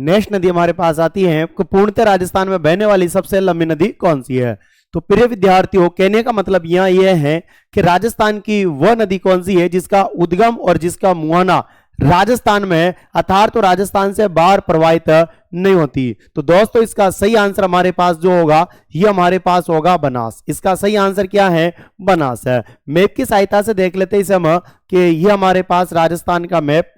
Next नदी हमारे पास आती है कि पूर्णतः राजस्थान में बहने वाली सबसे लंबी नदी कौन सी है। तो प्रिय विद्यार्थियों, कहने का मतलब यहाँ यह है कि राजस्थान की वह नदी कौन सी है जिसका उद्गम और जिसका मुहाना राजस्थान में है, अर्थात तो राजस्थान से बाहर प्रवाहित नहीं होती। तो दोस्तों इसका सही आंसर हमारे पास जो होगा ये हमारे पास होगा बनास। इसका सही आंसर क्या है? बनास है। मैप की सहायता से देख लेते हैं इसे हम कि ये हमारे पास राजस्थान का मैप,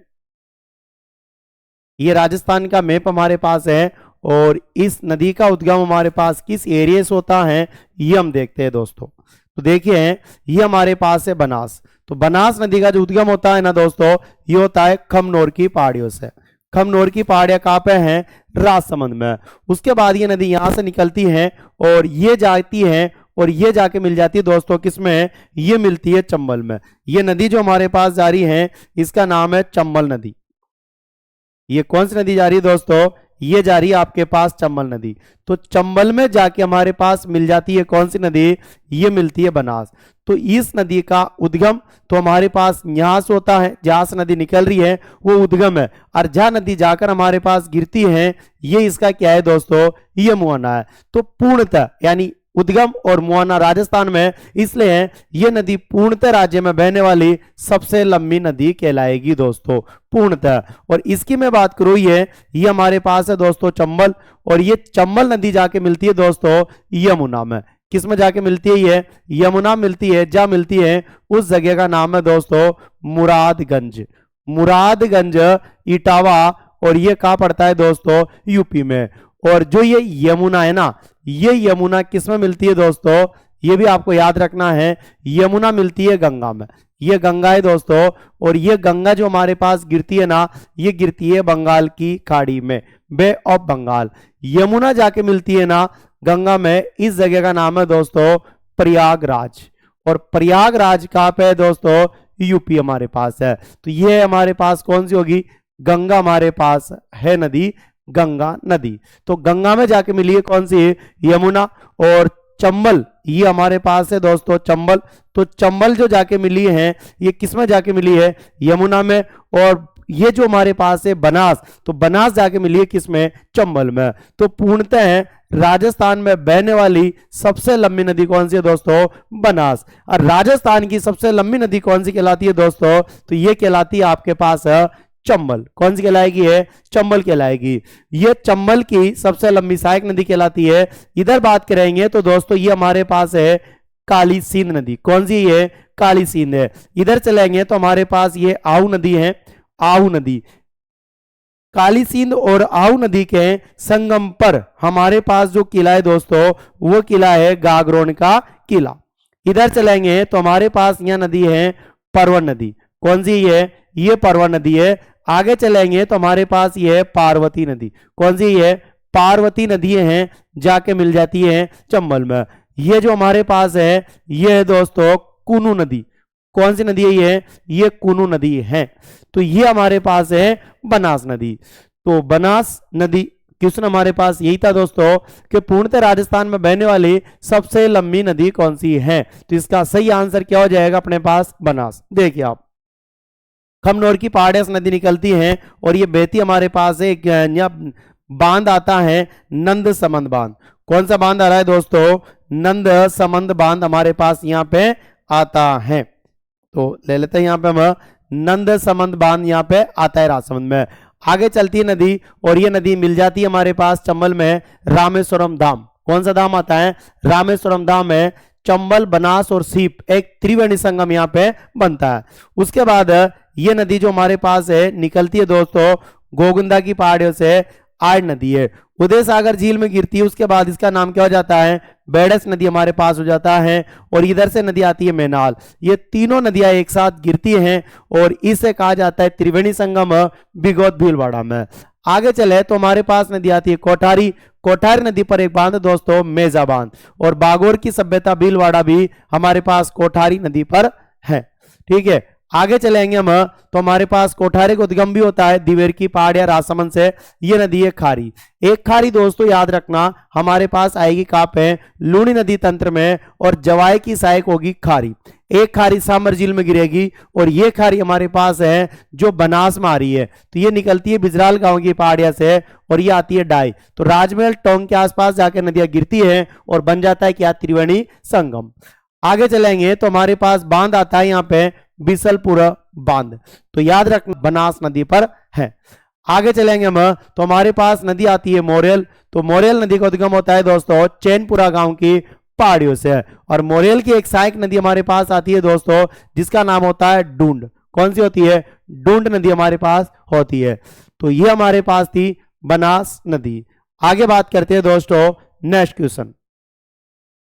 ये राजस्थान का मैप हमारे पास है और इस नदी का उद्गम हमारे पास किस एरिया से होता है ये हम देखते हैं दोस्तों। तो देखिए ये हमारे पास है बनास। तो बनास नदी का जो उद्गम होता है ना दोस्तों ये होता है खमनोर की पहाड़ियों से। खमनोर की पहाड़ियां कहां पे हैं? राजसमंद में। उसके बाद ये नदी यहां से निकलती है और ये जाती है और ये जाके मिल जाती है दोस्तों किसमें? ये मिलती है चंबल में। ये नदी जो हमारे पास जा रही है इसका नाम है चंबल नदी। ये कौन सी नदी जा रही है दोस्तों? ये जा रही है आपके पास चंबल नदी। तो चंबल में जाके हमारे पास मिल जाती है कौन सी नदी? ये मिलती है बनास। तो इस नदी का उद्गम तो हमारे पास यहां से होता है, जहां से नदी निकल रही है वो उद्गम है, और जहां नदी जाकर हमारे पास गिरती है ये इसका क्या है दोस्तों? ये मुहाना है। तो पूर्णतः यानी उद्गम और मुहाना राजस्थान में इसलिए है, ये नदी पूर्णतः राज्य में बहने वाली सबसे लंबी नदी कहलाएगी दोस्तों, पूर्णतः। और इसकी मैं बात करूं ये हमारे पास है दोस्तों चंबल, और ये चंबल नदी जाके मिलती है दोस्तों यमुना में। किस में जाके मिलती है? ये यमुना मिलती है। जहां मिलती है उस जगह का नाम है दोस्तों मुरादगंज। मुरादगंज इटावा, और ये कहां पड़ता है दोस्तों? यूपी में। और जो ये यमुना है ना, ये यमुना किस में मिलती है दोस्तों? ये भी आपको याद रखना है, यमुना मिलती है गंगा में। ये गंगा है दोस्तों, और ये गंगा जो हमारे पास गिरती है ना, ये गिरती है बंगाल की खाड़ी में, बे ऑफ बंगाल। यमुना जाके मिलती है ना गंगा में, इस जगह का नाम है दोस्तों प्रयागराज। और प्रयागराज कहां पे है दोस्तों? यूपी हमारे पास है। तो ये हमारे पास कौन सी होगी? गंगा हमारे पास है नदी, गंगा नदी। तो गंगा में जाके मिली है कौन सी? यमुना। और चंबल ये हमारे पास है दोस्तों चंबल। तो चंबल जो जाके मिली है ये किस में जाके मिली है? यमुना में। और ये जो हमारे पास है बनास, तो बनास जाके मिली है किस में? चंबल में। तो पूर्णतः राजस्थान में बहने वाली सबसे लंबी नदी कौन सी है दोस्तों? बनास। और राजस्थान की सबसे लंबी नदी कौन सी कहलाती है दोस्तों? तो ये कहलाती है आपके पास चंबल। कौन सी कहलाएगी? है चंबल कहलाएगी। ये चंबल की सबसे लंबी सहायक नदी कहलाती है। इधर बात करेंगे तो दोस्तों ये हमारे पास है काली सिंध नदी। कौन सी है? काली सिंध है। इधर चलेंगे तो हमारे पास ये आहू नदी है, आहू नदी। काली सिंध और आहू नदी के संगम पर हमारे पास जो किला है दोस्तों वो किला है गागरोन का किला। इधर चलेंगे तो हमारे पास यह नदी है परवन नदी। कौन सी है? ये परवन नदी है। आगे चलेंगे तो हमारे पास ये है पार्वती नदी। कौन सी है? पार्वती नदी हैं, जाके मिल जाती है चंबल में। ये जो हमारे पास है ये है दोस्तों कुनू नदी। कौन सी नदी है ये? ये कुनू नदी है। तो ये हमारे पास है बनास नदी। तो बनास नदी क्वेश्चन हमारे पास यही था दोस्तों कि पूर्णतः राजस्थान में बहने वाली सबसे लंबी नदी कौन सी है। तो इसका सही आंसर क्या हो जाएगा अपने पास? बनास। देखिए आप, खमनोर की पहाड़ियां से नदी निकलती हैं और ये बहती हमारे पास है, एक बांध आता है नंद समंद बांध। कौन सा बांध आ रहा है दोस्तों? नंद समंद बांध हमारे पास यहाँ पे आता है। तो ले लेते हैं यहाँ पे हम, नंद समंद बांध यहाँ पे आता है राजसमंद में। आगे चलती है नदी और ये नदी मिल जाती है हमारे पास चंबल में रामेश्वरम धाम। कौन सा धाम आता है? रामेश्वरम धाम है। चंबल, बनास और सीप एक त्रिवेणी संगम यहाँ पे बनता है। उसके बाद ये नदी जो हमारे पास है निकलती है दोस्तों गोगुंदा की पहाड़ियों से, आड़ नदी है, उदय सागर झील में गिरती है। उसके बाद इसका नाम क्या हो जाता है? बेडस नदी हमारे पास हो जाता है। और इधर से नदी आती है मैनाल। ये तीनों नदियां एक साथ गिरती हैं और इसे कहा जाता है त्रिवेणी संगम बिगोद भीलवाड़ा में। आगे चले तो हमारे पास नदी आती है कोठारी। कोठारी नदी पर एक बांध दोस्तों मेजा बांध। और बागोर की सभ्यता भीलवाड़ा भी हमारे पास कोठारी नदी पर है। ठीक है। आगे चलेंगे हम, तो हमारे पास कोठारी का उद्गम भी होता है दिवेर की पहाड़ या राजसमंद से। ये नदी है खारी। एक खारी दोस्तों याद रखना हमारे पास आएगी कहां पे, लूनी नदी तंत्र में, और जवाई की सहायक होगी खारी। एक खारी सामर झील में गिरेगी और ये खारी हमारे पास है जो बनास में आ रही है, तो ये निकलती है बिजराल गांव की पहाड़िया से और ये आती है डाई। तो राजमहल टोंग के आसपास जाकर नदियां गिरती है और बन जाता है क्या, त्रिवेणी संगम। आगे चलेंगे तो हमारे पास बांध आता है यहाँ पे बिसलपुर बांध, तो याद रखना बनास नदी पर है। आगे चलेंगे हम, तो हमारे पास नदी आती है मोरेल। तो मोरेल नदी का उद्गम होता है दोस्तों चैनपुरा गांव की पहाड़ियों से, और मोरेल की एक सहायक नदी हमारे पास आती है दोस्तों जिसका नाम होता है डूंड। कौन सी होती है, डूंड नदी हमारे पास होती है। तो ये हमारे पास थी बनास नदी। आगे बात करते हैं दोस्तों नेक्स्ट क्वेश्चन।